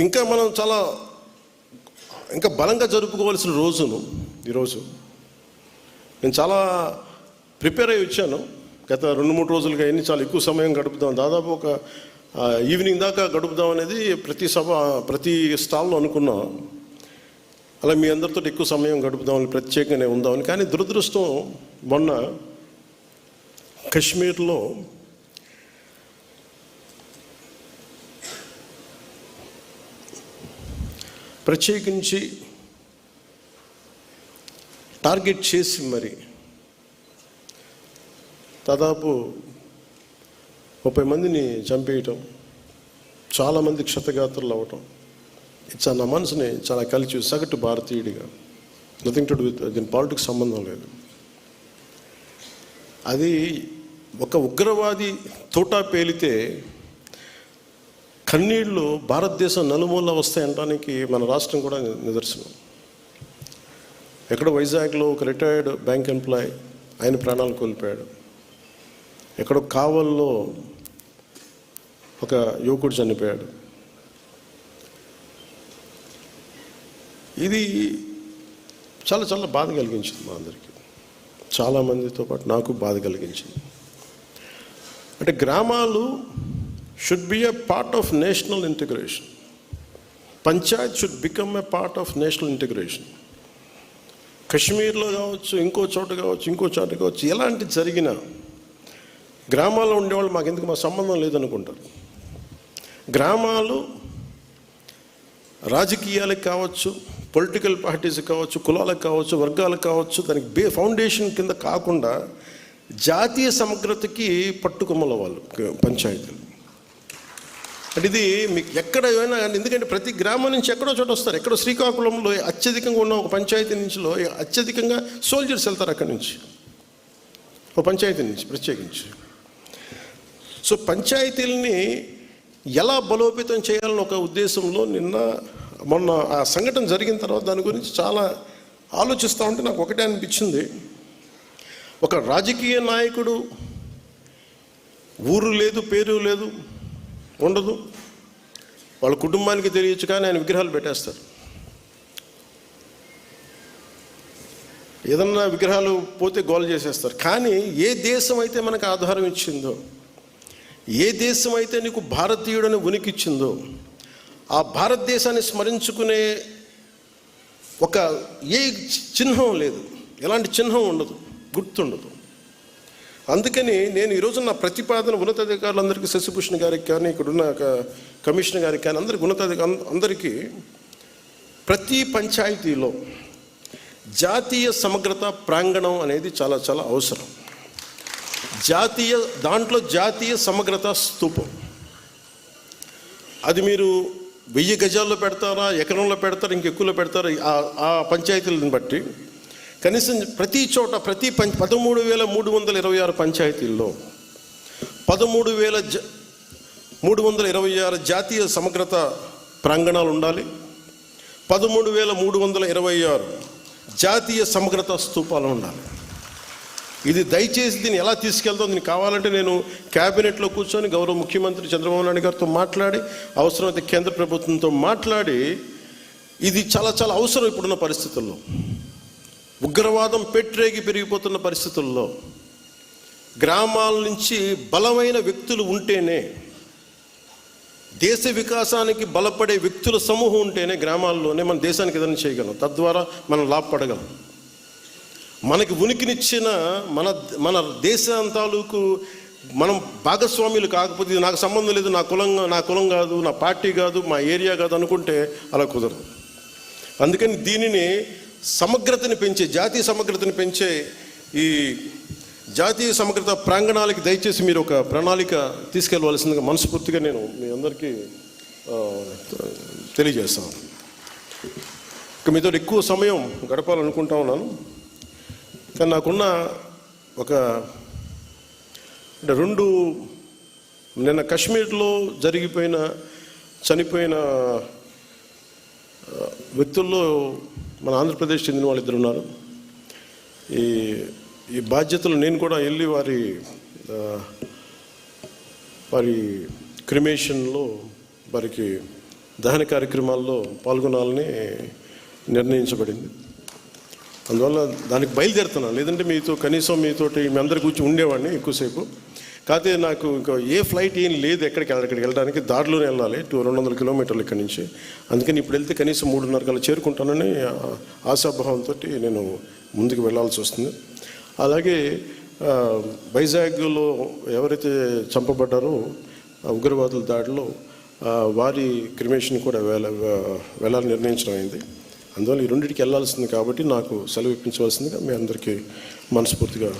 ఇంకా మనం చాలా ఇంకా బలంగా జరుపుకోవాల్సిన రోజును ఈరోజు నేను చాలా ప్రిపేర్ అయ్యి వచ్చాను. గత 2-3 రోజులుగా చాలా ఎక్కువ సమయం గడుపుదాం, దాదాపు ఒక ఈవినింగ్ దాకా గడుపుదాం అనేది ప్రతి స్టాల్లో అనుకున్నాం. అలా మీ అందరితో ఎక్కువ సమయం గడుపుదామని, ప్రత్యేకంగానే ఉందామని. కానీ దురదృష్టం, మొన్న కశ్మీర్లో ప్రత్యేకించి టార్గెట్ చేసి మరి దాదాపు 30 మందిని చంపేయటం, చాలామంది క్షతగాత్రులు అవ్వటం, నా మనసుని చాలా కలిసి సగటు భారతీయుడిగా, నథింగ్ టు డూ విత్ దీని పాలిటిక్స్ సంబంధం లేదు. అది ఒక ఉగ్రవాది తోటా పేలితే కన్నీళ్ళు భారతదేశం నలుమూల వస్తాయనడానికి మన రాష్ట్రం కూడా నిదర్శనం. ఎక్కడో వైజాగ్లో ఒక రిటైర్డ్ బ్యాంక్ ఎంప్లాయ్, ఆయన ప్రాణాలు కోల్పోయాడు. ఎక్కడో కావల్లో ఒక యువకుడు చనిపోయాడు. ఇది చాలా చాలా బాధ కలిగించింది మా అందరికీ, చాలామందితో పాటు నాకు బాధ కలిగించింది. అంటే గ్రామాలు should be a part of national integration. Panchayat should become a part of national integration. కశ్మీర్లో కావచ్చు, ఇంకో చోట కావచ్చు, ఎలాంటి జరిగినా గ్రామాల్లో ఉండేవాళ్ళు మాకెందుకు, మా సంబంధం లేదనుకుంటారు. గ్రామాలు రాజకీయాలకు కావచ్చు, పొలిటికల్ పార్టీస్కి కావచ్చు, కులాలకు కావచ్చు, వర్గాలకు కావచ్చు, దానికి ఫౌండేషన్ కింద కాకుండా జాతీయ సమగ్రతకి పట్టుకొమ్మల వాళ్ళు పంచాయతీలు. అంటే ఇది మీకు ఎక్కడ ఏమైనా, ఎందుకంటే ప్రతి గ్రామం నుంచి ఎక్కడో చోట వస్తారు. ఎక్కడో శ్రీకాకుళంలో అత్యధికంగా ఉన్న ఒక పంచాయతీ నుంచిలో అత్యధికంగా సోల్జర్స్ వెళ్తారు అక్కడి నుంచి, ఒక పంచాయతీ నుంచి ప్రత్యేకించి. సో పంచాయతీలని ఎలా బలోపేతం చేయాలని ఒక ఉద్దేశంలో మొన్న ఆ సంఘటన జరిగిన తర్వాత దాని గురించి చాలా ఆలోచిస్తూ ఉంటే నాకు ఒకటే అనిపించింది. ఒక రాజకీయ నాయకుడు ఊరు లేదు, పేరు లేదు, ఉండదు, వాళ్ళ కుటుంబానికి తెలియచ్చు, కానీ ఆయన విగ్రహాలు పెట్టేస్తారు. ఏదన్నా విగ్రహాలు పోతే గోల్ చేసేస్తారు. కానీ ఏ దేశం అయితే మనకు ఆధారం ఇచ్చిందో, ఏ దేశం అయితే నీకు భారతీయుడని ఉనికిచ్చిందో, ఆ భారతదేశాన్ని స్మరించుకునే ఒక ఏ చిహ్నం లేదు, ఎలాంటి చిహ్నం ఉండదు, గుర్తుండదు. అందుకని నేను ఈరోజు నా ప్రతిపాదన ఉన్నతాధికారులందరికీ, శశిభూషణ్ గారికి కానీ, ఇక్కడున్న కమిషనర్ గారికి కానీ, అందరికీ అందరికీ ప్రతి పంచాయతీలో జాతీయ సమగ్రత ప్రాంగణం అనేది చాలా చాలా అవసరం. దాంట్లో జాతీయ సమగ్రత స్తూపం, అది మీరు 1000 గజాల్లో పెడతారా, ఎకరంలో పెడతారా, ఇంకెక్కువలో పెడతారా, ఆ పంచాయతీలను బట్టి కనీసం ప్రతి చోట 13,326 పంచాయతీల్లో 13,326 జాతీయ సమగ్రత ప్రాంగణాలు ఉండాలి. 13,326 జాతీయ సమగ్రత స్తూపాలు ఉండాలి. ఇది దయచేసి దీన్ని ఎలా తీసుకెళ్తాం, దీనికి కావాలంటే నేను క్యాబినెట్లో కూర్చొని గౌరవ ముఖ్యమంత్రి చంద్రబాబు నాయుడు గారితో మాట్లాడి, అవసరమైతే కేంద్ర ప్రభుత్వంతో మాట్లాడి, ఇది చాలా చాలా అవసరం. ఇప్పుడున్న పరిస్థితుల్లో, ఉగ్రవాదం పెట్రేగి పెరిగిపోతున్న పరిస్థితుల్లో గ్రామాల నుంచి బలమైన వ్యక్తులు ఉంటేనే, దేశ వికాసానికి బలపడే వ్యక్తుల సమూహం ఉంటేనే గ్రామాల్లోనే మన దేశానికి ఏదైనా చేయగలం, తద్వారా మనం లాభపడగలం. మనకి ఉనికినిచ్చిన మన దేశం తాలూకు మనం భాగస్వాములు కాకపోతే, ఇది నాకు సంబంధం లేదు, నా కులం కాదు, నా పార్టీ కాదు, మా ఏరియా కాదు అనుకుంటే అలా కుదరదు. అందుకని దీనిని సమగ్రతని పెంచే, జాతీయ సమగ్రతని పెంచే ఈ జాతీయ సమగ్రత ప్రాంగణాలకి దయచేసి మీరు ఒక ప్రణాళిక తీసుకెళ్ళవలసిందిగా మనస్ఫూర్తిగా నేను మీ అందరికీ తెలియజేస్తాను. ఇక మీతో ఎక్కువ సమయం గడపాలనుకుంటా ఉన్నాను. కానీ నాకున్న అంటే నిన్న కశ్మీర్లో చనిపోయిన వ్యక్తుల్లో మన ఆంధ్రప్రదేశ్ చెందిన వాళ్ళు 2 ఉన్నారు. ఈ బాధ్యతలు నేను కూడా వెళ్ళి వారి క్రిమేషన్లో వారికి దహన కార్యక్రమాల్లో పాల్గొనాలని నిర్ణయించబడింది. అందువల్ల దానికి బయలుదేరుతున్నాను, లేదంటే మీతోటి మీ అందరి కూర్చొని ఉండేవాడిని ఎక్కువసేపు. కాకపోతే నాకు ఇంకా ఏ ఫ్లైట్ ఏం లేదు ఎక్కడికి వెళ్ళడానికి, దారిలోనే వెళ్ళాలి 200 కిలోమీటర్లు ఇక్కడి నుంచి. అందుకని ఇప్పుడు వెళ్తే కనీసం 3:30 కల్లా చేరుకుంటానని ఆశాభావంతో నేను ముందుకు వెళ్ళాల్సి వస్తుంది. అలాగే వైజాగ్లో ఎవరైతే చంపబడ్డారో ఉగ్రవాదుల దాడిలో వారి క్రిమేషన్ కూడా వెళ్ళాలని నిర్ణయించడం అయింది. అందువల్ల ఈ రెండింటికి వెళ్ళాల్సింది కాబట్టి నాకు సెలవు ఇప్పించవలసిందిగా మీ అందరికీ మనస్ఫూర్తిగా